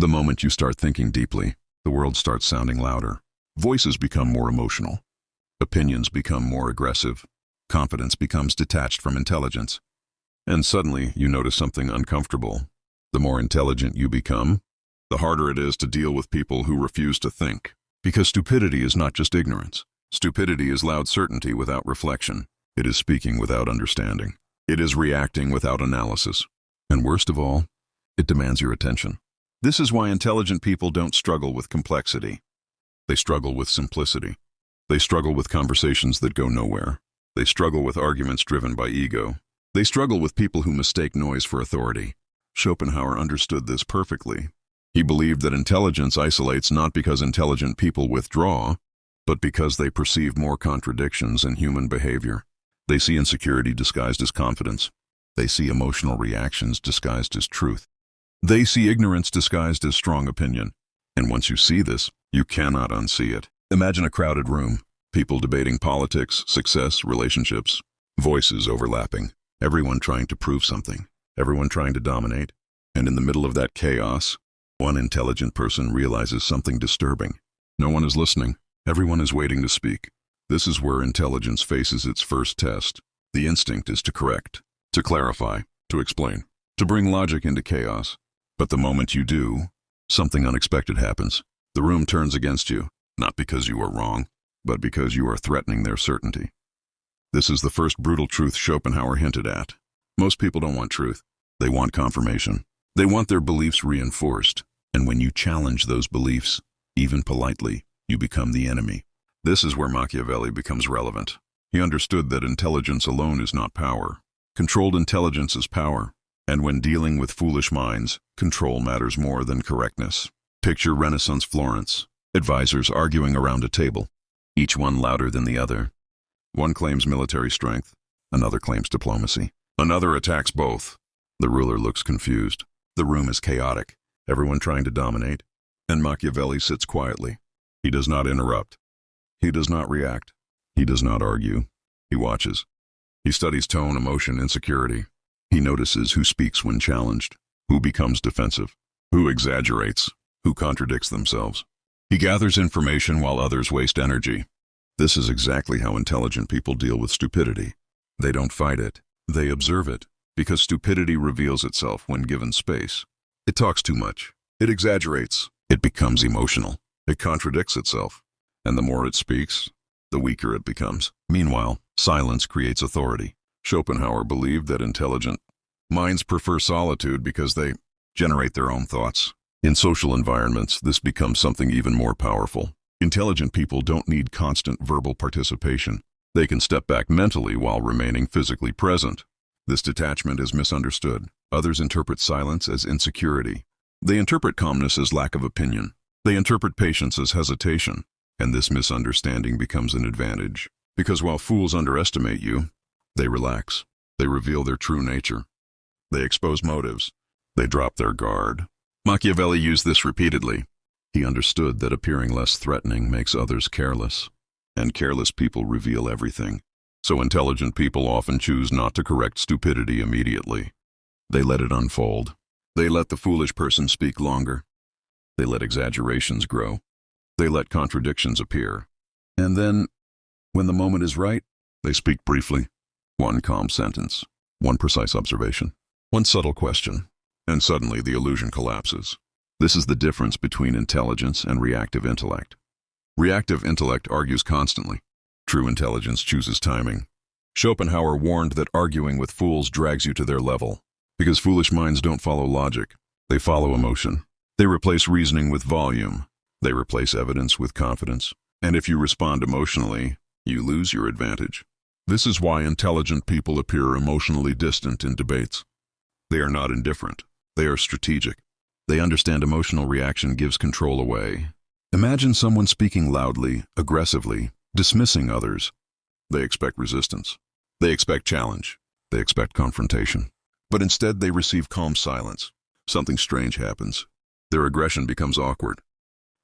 The moment you start thinking deeply, the world starts sounding louder. Voices become more emotional. Opinions become more aggressive. Confidence becomes detached from intelligence. And suddenly, you notice something uncomfortable. The more intelligent you become, the harder it is to deal with people who refuse to think. Because stupidity is not just ignorance. Stupidity is loud certainty without reflection. It is speaking without understanding. It is reacting without analysis. And worst of all, it demands your attention. This is why intelligent people don't struggle with complexity. They struggle with simplicity. They struggle with conversations that go nowhere. They struggle with arguments driven by ego. They struggle with people who mistake noise for authority. Schopenhauer understood this perfectly. He believed that intelligence isolates not because intelligent people withdraw, but because they perceive more contradictions in human behavior. They see insecurity disguised as confidence. They see emotional reactions disguised as truth. They see ignorance disguised as strong opinion. And once you see this, you cannot unsee it. Imagine a crowded room, people debating politics, success, relationships, voices overlapping, everyone trying to prove something, everyone trying to dominate. And in the middle of that chaos, one intelligent person realizes something disturbing. No one is listening. Everyone is waiting to speak. This is where intelligence faces its first test. The instinct is to correct, to clarify, to explain, to bring logic into chaos. But the moment you do, something unexpected happens. The room turns against you, not because you are wrong, but because you are threatening their certainty. This is the first brutal truth Schopenhauer hinted at. Most people don't want truth. They want confirmation. They want their beliefs reinforced. And when you challenge those beliefs, even politely, you become the enemy. This is where Machiavelli becomes relevant. He understood that intelligence alone is not power. Controlled intelligence is power. And when dealing with foolish minds, control matters more than correctness. Picture Renaissance Florence. Advisors arguing around a table, each one louder than the other. One claims military strength, another claims diplomacy. Another attacks both. The ruler looks confused. The room is chaotic, everyone trying to dominate. And Machiavelli sits quietly. He does not interrupt. He does not react. He does not argue. He watches. He studies tone, emotion, insecurity. He notices who speaks when challenged, who becomes defensive, who exaggerates, who contradicts themselves. He gathers information while others waste energy. This is exactly how intelligent people deal with stupidity. They don't fight it. They observe it, because stupidity reveals itself when given space. It talks too much. It exaggerates. It becomes emotional. It contradicts itself. And the more it speaks, the weaker it becomes. Meanwhile, silence creates authority. Schopenhauer believed that intelligent minds prefer solitude because they generate their own thoughts. In social environments, this becomes something even more powerful. Intelligent people don't need constant verbal participation. They can step back mentally while remaining physically present. This detachment is misunderstood. Others interpret silence as insecurity. They interpret calmness as lack of opinion. They interpret patience as hesitation. And this misunderstanding becomes an advantage. Because while fools underestimate you, they relax. They reveal their true nature. They expose motives. They drop their guard. Machiavelli used this repeatedly. He understood that appearing less threatening makes others careless. And careless people reveal everything. So intelligent people often choose not to correct stupidity immediately. They let it unfold. They let the foolish person speak longer. They let exaggerations grow. They let contradictions appear. And then, when the moment is right, they speak briefly. One calm sentence, one precise observation, one subtle question, and suddenly the illusion collapses. This is the difference between intelligence and reactive intellect. Reactive intellect argues constantly. True intelligence chooses timing. Schopenhauer warned that arguing with fools drags you to their level, because foolish minds don't follow logic. They follow emotion. They replace reasoning with volume. They replace evidence with confidence. And if you respond emotionally, you lose your advantage. This is why intelligent people appear emotionally distant in debates. They are not indifferent. They are strategic. They understand emotional reaction gives control away. Imagine someone speaking loudly, aggressively, dismissing others. They expect resistance. They expect challenge. They expect confrontation. But instead they receive calm silence. Something strange happens. Their aggression becomes awkward.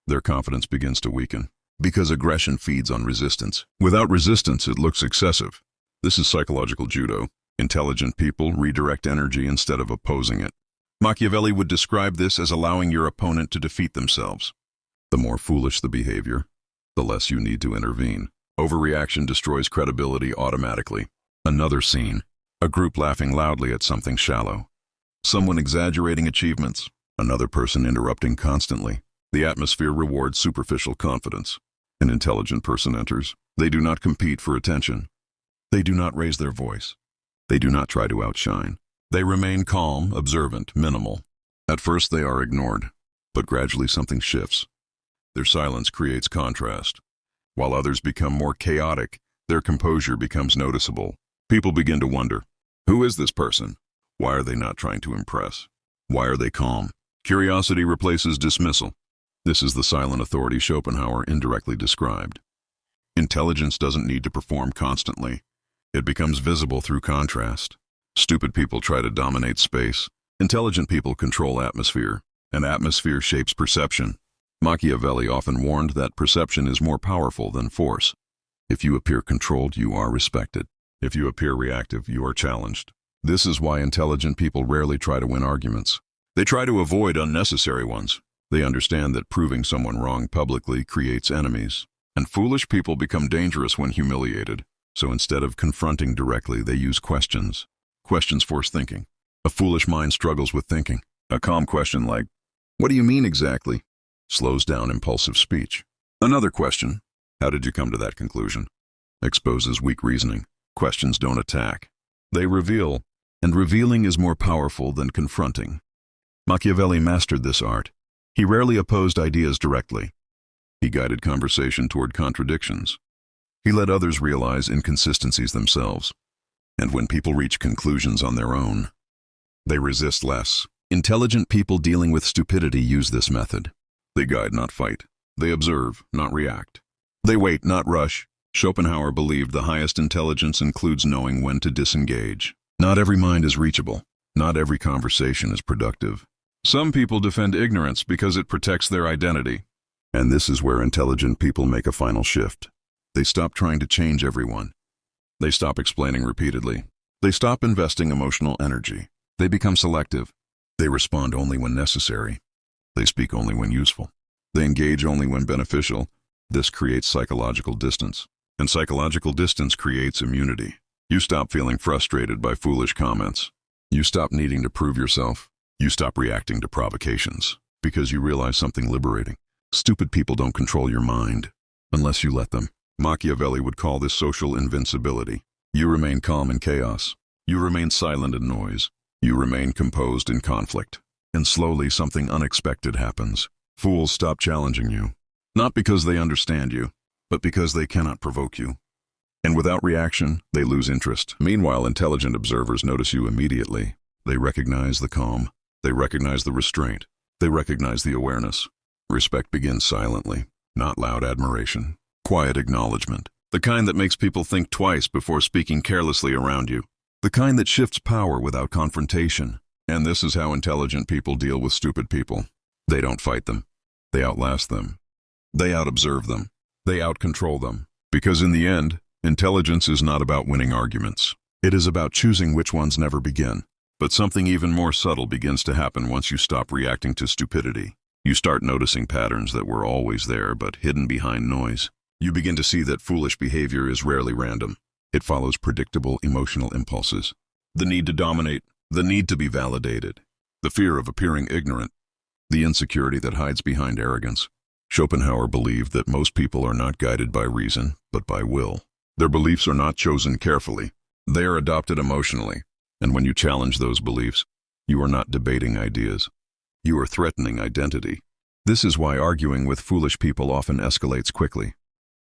Their confidence begins to weaken. Because aggression feeds on resistance. Without resistance, it looks excessive. This is psychological judo. Intelligent people redirect energy instead of opposing it. Machiavelli would describe this as allowing your opponent to defeat themselves. The more foolish the behavior, the less you need to intervene. Overreaction destroys credibility automatically. Another scene, a group laughing loudly at something shallow. Someone exaggerating achievements, another person interrupting constantly. The atmosphere rewards superficial confidence. An intelligent person enters. They do not compete for attention. They do not raise their voice. They do not try to outshine. They remain calm, observant, minimal. At first they are ignored, but gradually something shifts. Their silence creates contrast. While others become more chaotic, their composure becomes noticeable. People begin to wonder, who is this person? Why are they not trying to impress? Why are they calm? Curiosity replaces dismissal. This is the silent authority Schopenhauer indirectly described. Intelligence doesn't need to perform constantly. It becomes visible through contrast. Stupid people try to dominate space. Intelligent people control atmosphere, and atmosphere shapes perception. Machiavelli often warned that perception is more powerful than force. If you appear controlled, you are respected. If you appear reactive, you are challenged. This is why intelligent people rarely try to win arguments. They try to avoid unnecessary ones. They understand that proving someone wrong publicly creates enemies. And foolish people become dangerous when humiliated. So instead of confronting directly, they use questions. Questions force thinking. A foolish mind struggles with thinking. A calm question like, "What do you mean exactly?" slows down impulsive speech. Another question, "How did you come to that conclusion?" exposes weak reasoning. Questions don't attack. They reveal, and revealing is more powerful than confronting. Machiavelli mastered this art. He rarely opposed ideas directly. He guided conversation toward contradictions. He let others realize inconsistencies themselves. And when people reach conclusions on their own, they resist less. Intelligent people dealing with stupidity use this method. They guide, not fight. They observe, not react. They wait, not rush. Schopenhauer believed the highest intelligence includes knowing when to disengage. Not every mind is reachable. Not every conversation is productive. Some people defend ignorance because it protects their identity. And this is where intelligent people make a final shift. They stop trying to change everyone. They stop explaining repeatedly. They stop investing emotional energy. They become selective. They respond only when necessary. They speak only when useful. They engage only when beneficial. This creates psychological distance. And psychological distance creates immunity. You stop feeling frustrated by foolish comments. You stop needing to prove yourself. You stop reacting to provocations because you realize something liberating. Stupid people don't control your mind unless you let them. Machiavelli would call this social invincibility. You remain calm in chaos. You remain silent in noise. You remain composed in conflict. And slowly something unexpected happens. Fools stop challenging you. Not because they understand you, but because they cannot provoke you. And without reaction, they lose interest. Meanwhile, intelligent observers notice you immediately. They recognize the calm. They recognize the restraint. They recognize the awareness. Respect begins silently, not loud admiration. Quiet acknowledgement. The kind that makes people think twice before speaking carelessly around you. The kind that shifts power without confrontation. And this is how intelligent people deal with stupid people. They don't fight them. They outlast them. They out-observe them. They out-control them. Because in the end, intelligence is not about winning arguments. It is about choosing which ones never begin. But something even more subtle begins to happen once you stop reacting to stupidity. You start noticing patterns that were always there but hidden behind noise. You begin to see that foolish behavior is rarely random. It follows predictable emotional impulses. The need to dominate, the need to be validated, the fear of appearing ignorant, the insecurity that hides behind arrogance. Schopenhauer believed that most people are not guided by reason, but by will. Their beliefs are not chosen carefully. They are adopted emotionally. And when you challenge those beliefs, you are not debating ideas. You are threatening identity. This is why arguing with foolish people often escalates quickly.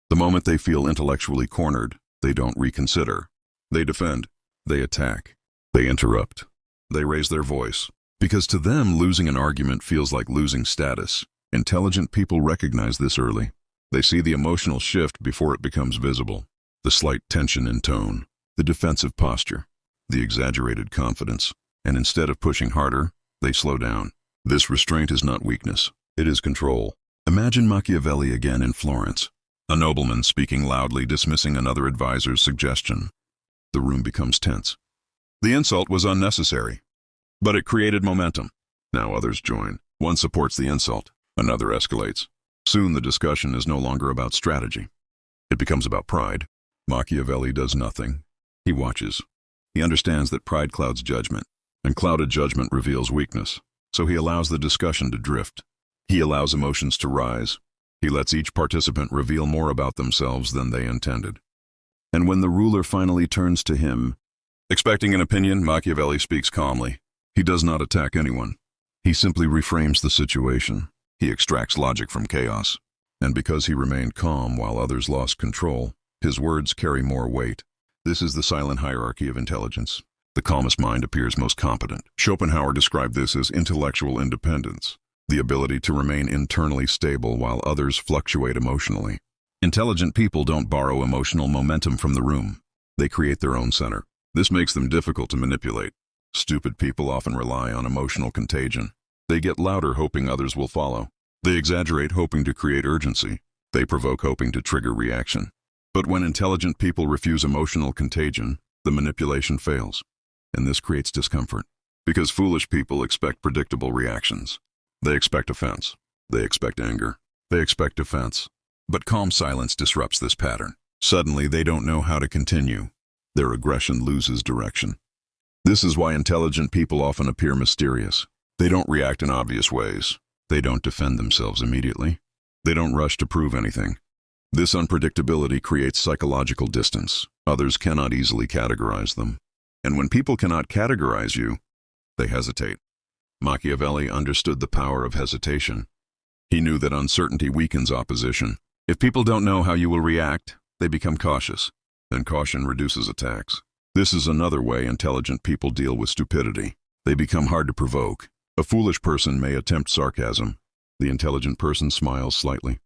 The moment they feel intellectually cornered, they don't reconsider. They defend. They attack. They interrupt. They raise their voice. Because to them, losing an argument feels like losing status. Intelligent people recognize this early. They see the emotional shift before it becomes visible. The slight tension in tone. The defensive posture. The exaggerated confidence. And instead of pushing harder, they slow down. This restraint is not weakness. It is control. Imagine Machiavelli again in Florence. A nobleman speaking loudly, dismissing another advisor's suggestion. The room becomes tense. The insult was unnecessary, but it created momentum. Now others join. One supports the insult, another escalates. Soon the discussion is no longer about strategy. It becomes about pride. Machiavelli does nothing. He watches. He understands that pride clouds judgment, and clouded judgment reveals weakness. So he allows the discussion to drift. He allows emotions to rise. He lets each participant reveal more about themselves than they intended. And when the ruler finally turns to him, expecting an opinion, Machiavelli speaks calmly. He does not attack anyone. He simply reframes the situation. He extracts logic from chaos. And because he remained calm while others lost control, his words carry more weight. This is the silent hierarchy of intelligence. The calmest mind appears most competent. Schopenhauer described this as intellectual independence, the ability to remain internally stable while others fluctuate emotionally. Intelligent people don't borrow emotional momentum from the room. They create their own center. This makes them difficult to manipulate. Stupid people often rely on emotional contagion. They get louder hoping others will follow. They exaggerate hoping to create urgency. They provoke hoping to trigger reaction. But when intelligent people refuse emotional contagion, the manipulation fails. And this creates discomfort. Because foolish people expect predictable reactions. They expect offense. They expect anger. They expect defense. But calm silence disrupts this pattern. Suddenly, they don't know how to continue. Their aggression loses direction. This is why intelligent people often appear mysterious. They don't react in obvious ways. They don't defend themselves immediately. They don't rush to prove anything. This unpredictability creates psychological distance. Others cannot easily categorize them. And when people cannot categorize you, they hesitate. Machiavelli understood the power of hesitation. He knew that uncertainty weakens opposition. If people don't know how you will react, they become cautious. Then caution reduces attacks. This is another way intelligent people deal with stupidity. They become hard to provoke. A foolish person may attempt sarcasm. The intelligent person smiles slightly.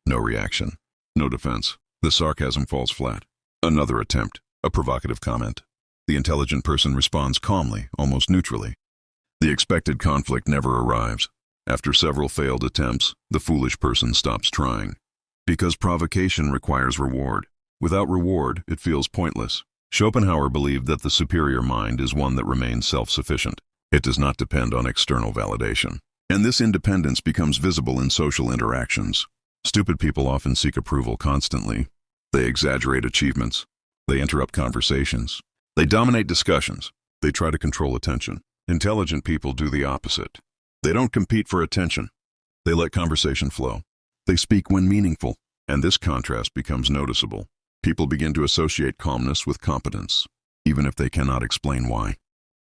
No reaction. No defense. The sarcasm falls flat. Another attempt. A provocative comment. The intelligent person responds calmly, almost neutrally. The expected conflict never arrives. After several failed attempts, the foolish person stops trying. Because provocation requires reward. Without reward, it feels pointless. Schopenhauer believed that the superior mind is one that remains self-sufficient. It does not depend on external validation. And this independence becomes visible in social interactions. Stupid people often seek approval constantly. They exaggerate achievements. They interrupt conversations. They dominate discussions. They try to control attention. Intelligent people do the opposite. They don't compete for attention. They let conversation flow. They speak when meaningful. And this contrast becomes noticeable. People begin to associate calmness with competence, even if they cannot explain why.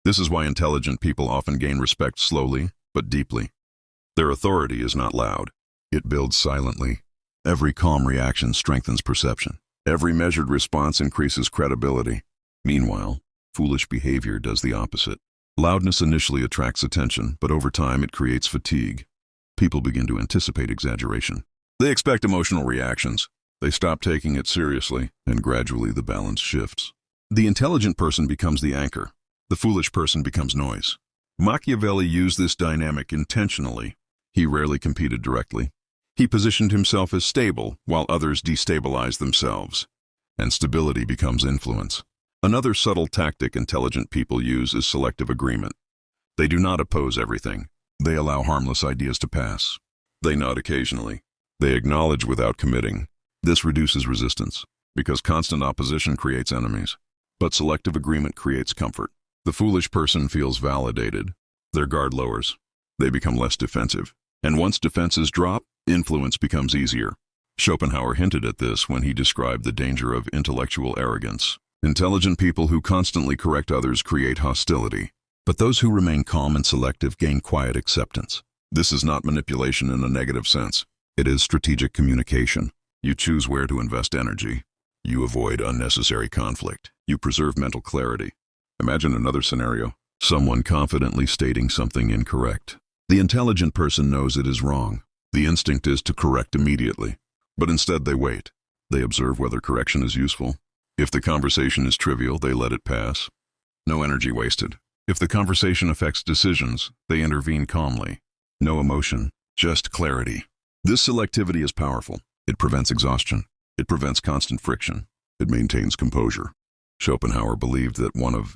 This is why intelligent people often gain respect slowly, but deeply. Their authority is not loud. It builds silently. Every calm reaction strengthens perception. Every measured response increases credibility. Meanwhile, foolish behavior does the opposite. Loudness initially attracts attention, but over time it creates fatigue. People begin to anticipate exaggeration. They expect emotional reactions. They stop taking it seriously, and gradually the balance shifts. The intelligent person becomes the anchor. The foolish person becomes noise. Machiavelli used this dynamic intentionally. He rarely competed directly. He positioned himself as stable, while others destabilized themselves. And stability becomes influence. Another subtle tactic intelligent people use is selective agreement. They do not oppose everything. They allow harmless ideas to pass. They nod occasionally. They acknowledge without committing. This reduces resistance, because constant opposition creates enemies. But selective agreement creates comfort. The foolish person feels validated. Their guard lowers. They become less defensive. And once defenses drop, influence becomes easier. Schopenhauer hinted at this when he described the danger of intellectual arrogance. Intelligent people who constantly correct others create hostility. But those who remain calm and selective gain quiet acceptance. This is not manipulation in a negative sense. It is strategic communication. You choose where to invest energy. You avoid unnecessary conflict. You preserve mental clarity. Imagine another scenario. Someone confidently stating something incorrect. The intelligent person knows it is wrong. The instinct is to correct immediately. But instead they wait. They observe whether correction is useful. If the conversation is trivial, they let it pass. No energy wasted. If the conversation affects decisions, they intervene calmly. No emotion, just clarity. This selectivity is powerful. It prevents exhaustion. It prevents constant friction. It maintains composure. Schopenhauer believed that one of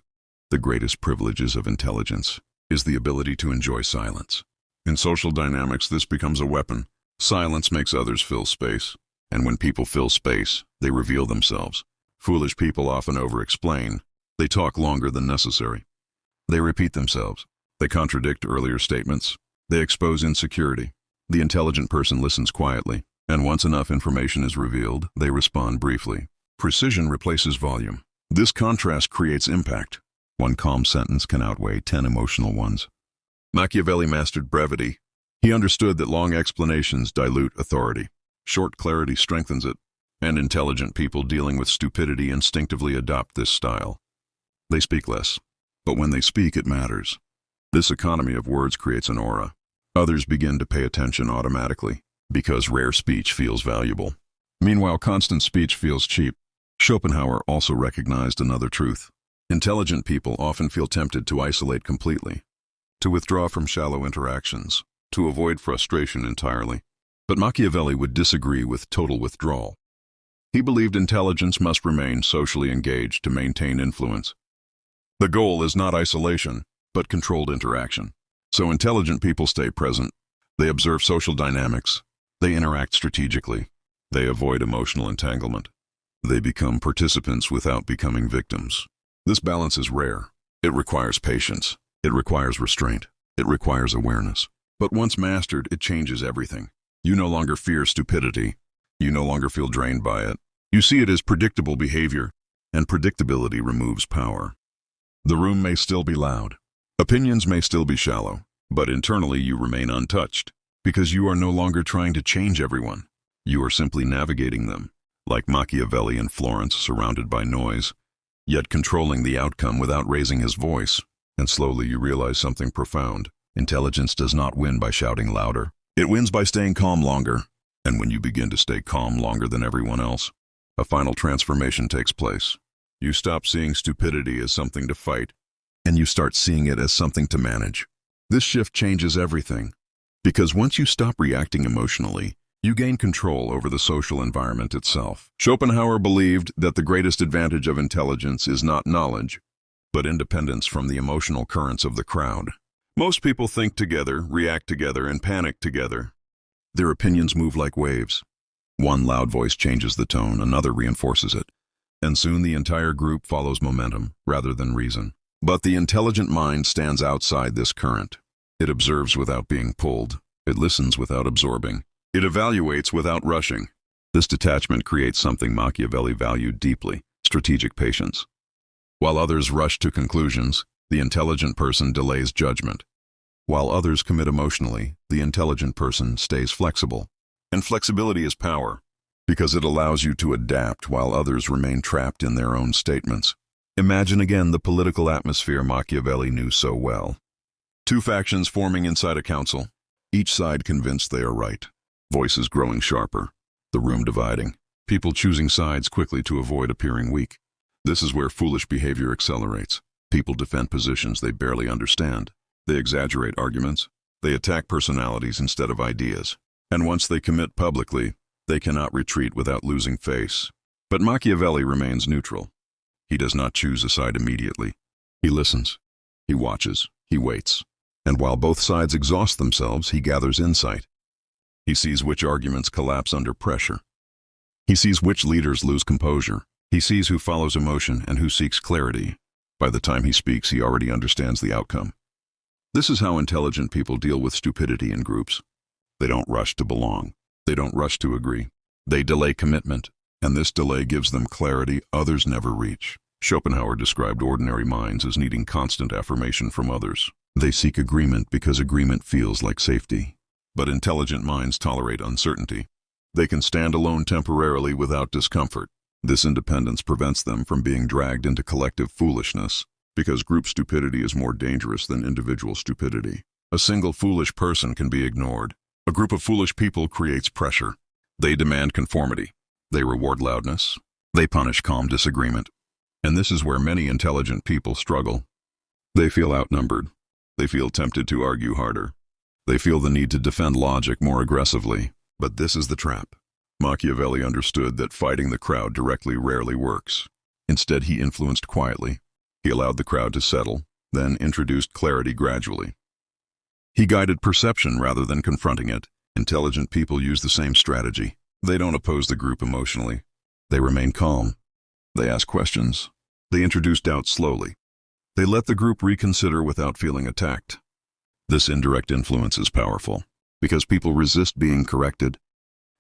the greatest privileges of intelligence is the ability to enjoy silence. In social dynamics, this becomes a weapon. Silence makes others fill space, and when people fill space, they reveal themselves. Foolish people often over-explain. They talk longer than necessary. They repeat themselves. They contradict earlier statements. They expose insecurity. The intelligent person listens quietly, and once enough information is revealed, they respond briefly. Precision replaces volume. This contrast creates impact. One calm sentence can outweigh 10 emotional ones. Machiavelli mastered brevity. He understood that long explanations dilute authority. Short clarity strengthens it, and intelligent people dealing with stupidity instinctively adopt this style. They speak less, but when they speak, it matters. This economy of words creates an aura. Others begin to pay attention automatically, because rare speech feels valuable. Meanwhile, constant speech feels cheap. Schopenhauer also recognized another truth. Intelligent people often feel tempted to isolate completely, to withdraw from shallow interactions, to avoid frustration entirely. But Machiavelli would disagree with total withdrawal. He believed intelligence must remain socially engaged to maintain influence. The goal is not isolation, but controlled interaction. So intelligent people stay present. They observe social dynamics. They interact strategically. They avoid emotional entanglement. They become participants without becoming victims. This balance is rare. It requires patience. It requires restraint. It requires awareness. But once mastered, it changes everything. You no longer fear stupidity. You no longer feel drained by it. You see it as predictable behavior, and predictability removes power. The room may still be loud. Opinions may still be shallow, but internally you remain untouched, because you are no longer trying to change everyone. You are simply navigating them, like Machiavelli in Florence, surrounded by noise, yet controlling the outcome without raising his voice. And slowly you realize something profound. Intelligence does not win by shouting louder. It wins by staying calm longer. And when you begin to stay calm longer than everyone else, a final transformation takes place. You stop seeing stupidity as something to fight, and you start seeing it as something to manage. This shift changes everything, because once you stop reacting emotionally, you gain control over the social environment itself. Schopenhauer believed that the greatest advantage of intelligence is not knowledge, but independence from the emotional currents of the crowd. Most people think together, react together, and panic together. Their opinions move like waves. One loud voice changes the tone, another reinforces it, and soon the entire group follows momentum rather than reason. But the intelligent mind stands outside this current. It observes without being pulled. It listens without absorbing. It evaluates without rushing. This detachment creates something Machiavelli valued deeply: strategic patience. While others rush to conclusions, the intelligent person delays judgment. While others commit emotionally, the intelligent person stays flexible. And flexibility is power, because it allows you to adapt while others remain trapped in their own statements. Imagine again the political atmosphere Machiavelli knew so well. Two factions forming inside a council, each side convinced they are right. Voices growing sharper, the room dividing, people choosing sides quickly to avoid appearing weak. This is where foolish behavior accelerates. People defend positions they barely understand. They exaggerate arguments. They attack personalities instead of ideas. And once they commit publicly, they cannot retreat without losing face. But Machiavelli remains neutral. He does not choose a side immediately. He listens. He watches. He waits. And while both sides exhaust themselves, he gathers insight. He sees which arguments collapse under pressure. He sees which leaders lose composure. He sees who follows emotion and who seeks clarity. By the time he speaks, he already understands the outcome. This is how intelligent people deal with stupidity in groups. They don't rush to belong. They don't rush to agree. They delay commitment, and this delay gives them clarity others never reach. Schopenhauer described ordinary minds as needing constant affirmation from others. They seek agreement because agreement feels like safety. But intelligent minds tolerate uncertainty. They can stand alone temporarily without discomfort. This independence prevents them from being dragged into collective foolishness, because group stupidity is more dangerous than individual stupidity. A single foolish person can be ignored. A group of foolish people creates pressure. They demand conformity. They reward loudness. They punish calm disagreement. And this is where many intelligent people struggle. They feel outnumbered. They feel tempted to argue harder. They feel the need to defend logic more aggressively. But this is the trap. Machiavelli understood that fighting the crowd directly rarely works. Instead, he influenced quietly. He allowed the crowd to settle. then introduced clarity gradually. He guided perception rather than confronting it. Intelligent people use the same strategy. They don't oppose the group emotionally. They remain calm. They ask questions. They introduce doubt slowly. They let the group reconsider without feeling attacked. This indirect influence is powerful because people resist being corrected,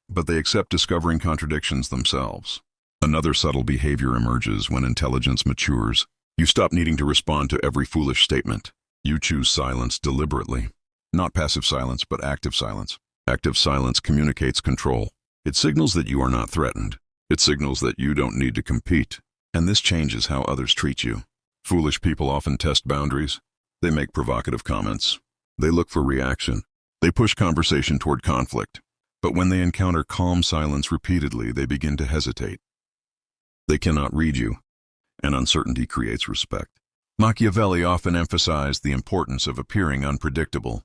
but they accept discovering contradictions themselves. Another subtle behavior emerges when intelligence matures. You stop needing to respond to every foolish statement. You choose silence deliberately. Not passive silence, but active silence. Active silence communicates control. It signals that you are not threatened. It signals that you don't need to compete. And this changes how others treat you. Foolish people often test boundaries. They make provocative comments. They look for reaction. They push conversation toward conflict. But when they encounter calm silence repeatedly, they begin to hesitate. They cannot read you, and uncertainty creates respect. Machiavelli often emphasized the importance of appearing unpredictable.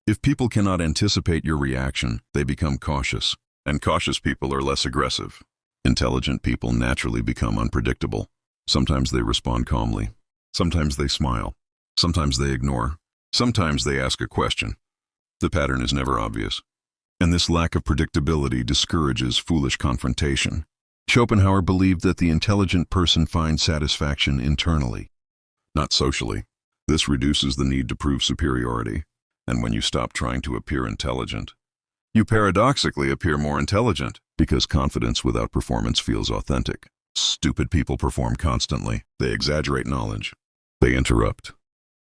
If people cannot anticipate your reaction, they become cautious, and cautious people are less aggressive. Intelligent people naturally become unpredictable. Sometimes they respond calmly. Sometimes they smile. Sometimes they ignore. Sometimes they ask a question. The pattern is never obvious. And this lack of predictability discourages foolish confrontation. Schopenhauer believed that the intelligent person finds satisfaction internally, not socially. This reduces the need to prove superiority. And when you stop trying to appear intelligent, you paradoxically appear more intelligent because confidence without performance feels authentic. Stupid people perform constantly. They exaggerate knowledge. They interrupt.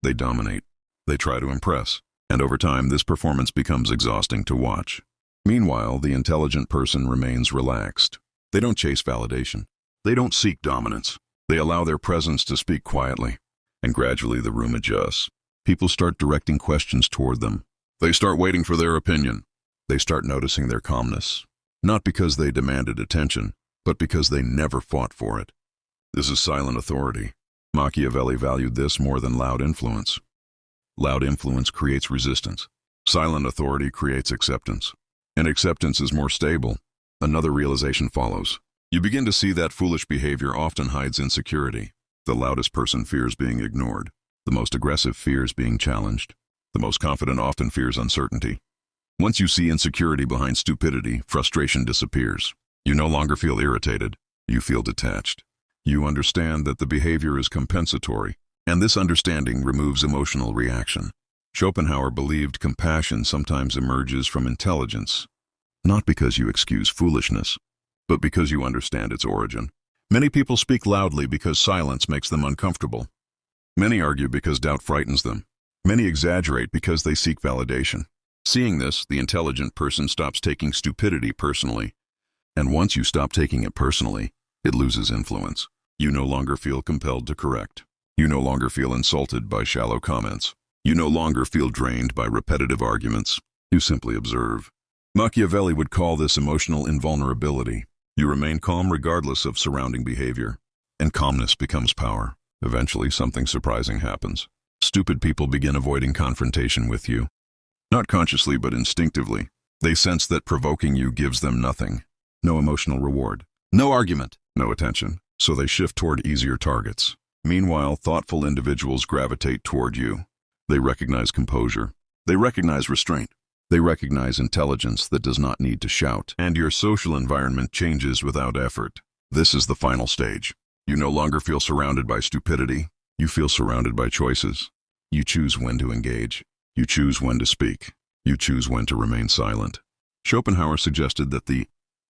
They dominate. They try to impress. And over time, this performance becomes exhausting to watch. Meanwhile, the intelligent person remains relaxed. They don't chase validation. They don't seek dominance. They allow their presence to speak quietly. And gradually the room adjusts. People start directing questions toward them. They start waiting for their opinion. They start noticing their calmness. Not because they demanded attention, but because they never fought for it. This is silent authority. Machiavelli valued this more than loud influence. Loud influence creates resistance. Silent authority creates acceptance. And acceptance is more stable. Another realization follows. You begin to see that foolish behavior often hides insecurity. The loudest person fears being ignored. The most aggressive fears being challenged. The most confident often fears uncertainty. Once you see insecurity behind stupidity, frustration disappears. You no longer feel irritated. You feel detached. You understand that the behavior is compensatory, and this understanding removes emotional reaction. Schopenhauer believed compassion sometimes emerges from intelligence, not because you excuse foolishness, but because you understand its origin. Many people speak loudly because silence makes them uncomfortable. Many argue because doubt frightens them. Many exaggerate because they seek validation. Seeing this, the intelligent person stops taking stupidity personally. And once you stop taking it personally, it loses influence. You no longer feel compelled to correct. You no longer feel insulted by shallow comments. You no longer feel drained by repetitive arguments. You simply observe. Machiavelli would call this emotional invulnerability. You remain calm regardless of surrounding behavior. And calmness becomes power. Eventually, something surprising happens. Stupid people begin avoiding confrontation with you. Not consciously, but instinctively. They sense that provoking you gives them nothing. No emotional reward. No argument. No attention. So they shift toward easier targets. Meanwhile, thoughtful individuals gravitate toward you. They recognize composure. They recognize restraint. They recognize intelligence that does not need to shout. And your social environment changes without effort. This is the final stage. You no longer feel surrounded by stupidity. You feel surrounded by choices. You choose when to engage. You choose when to speak. You choose when to remain silent. Schopenhauer suggested that the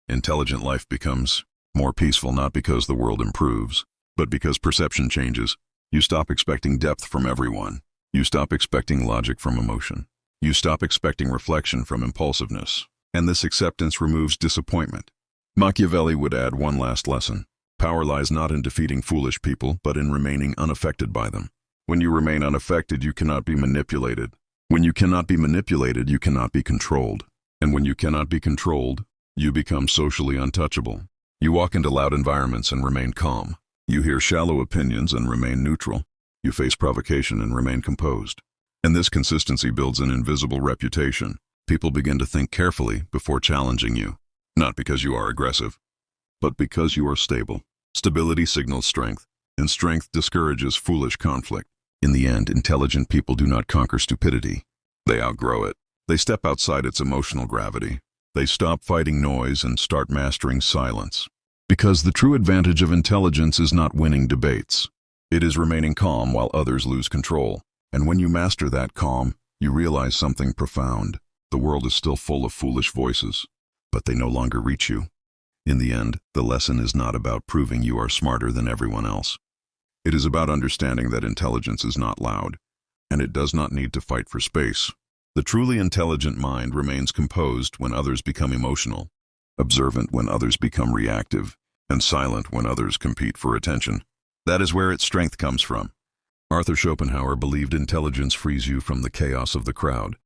intelligent life becomes more peaceful not because the world improves, but because perception changes. You stop expecting depth from everyone. You stop expecting logic from emotion. You stop expecting reflection from impulsiveness. And this acceptance removes disappointment. Machiavelli would add one last lesson. Power lies not in defeating foolish people, but in remaining unaffected by them. When you remain unaffected, you cannot be manipulated. When you cannot be manipulated, you cannot be controlled. And when you cannot be controlled, you become socially untouchable. You walk into loud environments and remain calm. You hear shallow opinions and remain neutral. You face provocation and remain composed. And this consistency builds an invisible reputation. People begin to think carefully before challenging you. Not because you are aggressive, but because you are stable. Stability signals strength, and strength discourages foolish conflict. In the end, intelligent people do not conquer stupidity. They outgrow it. They step outside its emotional gravity. They stop fighting noise and start mastering silence. Because the true advantage of intelligence is not winning debates. It is remaining calm while others lose control. And when you master that calm, you realize something profound. The world is still full of foolish voices, but they no longer reach you. In the end, the lesson is not about proving you are smarter than everyone else. It is about understanding that intelligence is not loud, and it does not need to fight for space. The truly intelligent mind remains composed when others become emotional, observant when others become reactive, and silent when others compete for attention. That is where its strength comes from. Arthur Schopenhauer believed intelligence frees you from the chaos of the crowd,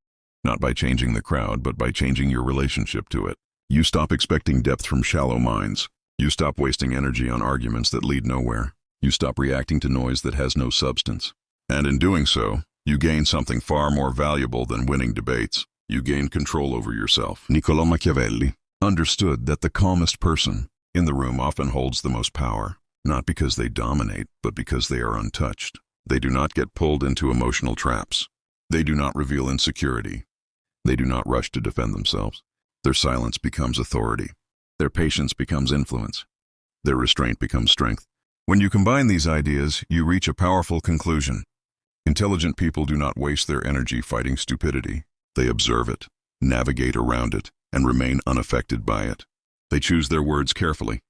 not by changing the crowd, but by changing your relationship to it. You stop expecting depth from shallow minds. You stop wasting energy on arguments that lead nowhere. You stop reacting to noise that has no substance. And in doing so, you gain something far more valuable than winning debates. You gain control over yourself. Machiavelli understood that the calmest person in the room often holds the most power, not because they dominate, but because they are untouched. They do not get pulled into emotional traps. They do not reveal insecurity. They do not rush to defend themselves. Their silence becomes authority. Their patience becomes influence. Their restraint becomes strength. When you combine these ideas, you reach a powerful conclusion. Intelligent people do not waste their energy fighting stupidity. They observe it, navigate around it, and remain unaffected by it. They choose their words carefully.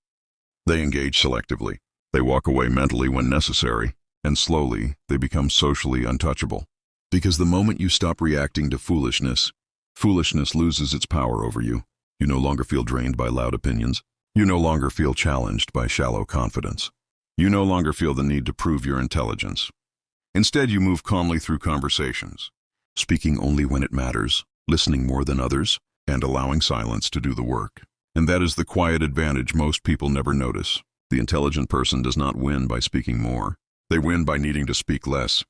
They engage selectively. They walk away mentally when necessary, and slowly they become socially untouchable. Because the moment you stop reacting to foolishness, foolishness loses its power over you. You no longer feel drained by loud opinions. You no longer feel challenged by shallow confidence. You no longer feel the need to prove your intelligence. Instead, you move calmly through conversations, speaking only when it matters, listening more than others, and allowing silence to do the work. And that is the quiet advantage most people never notice. The intelligent person does not win by speaking more. They win by needing to speak less.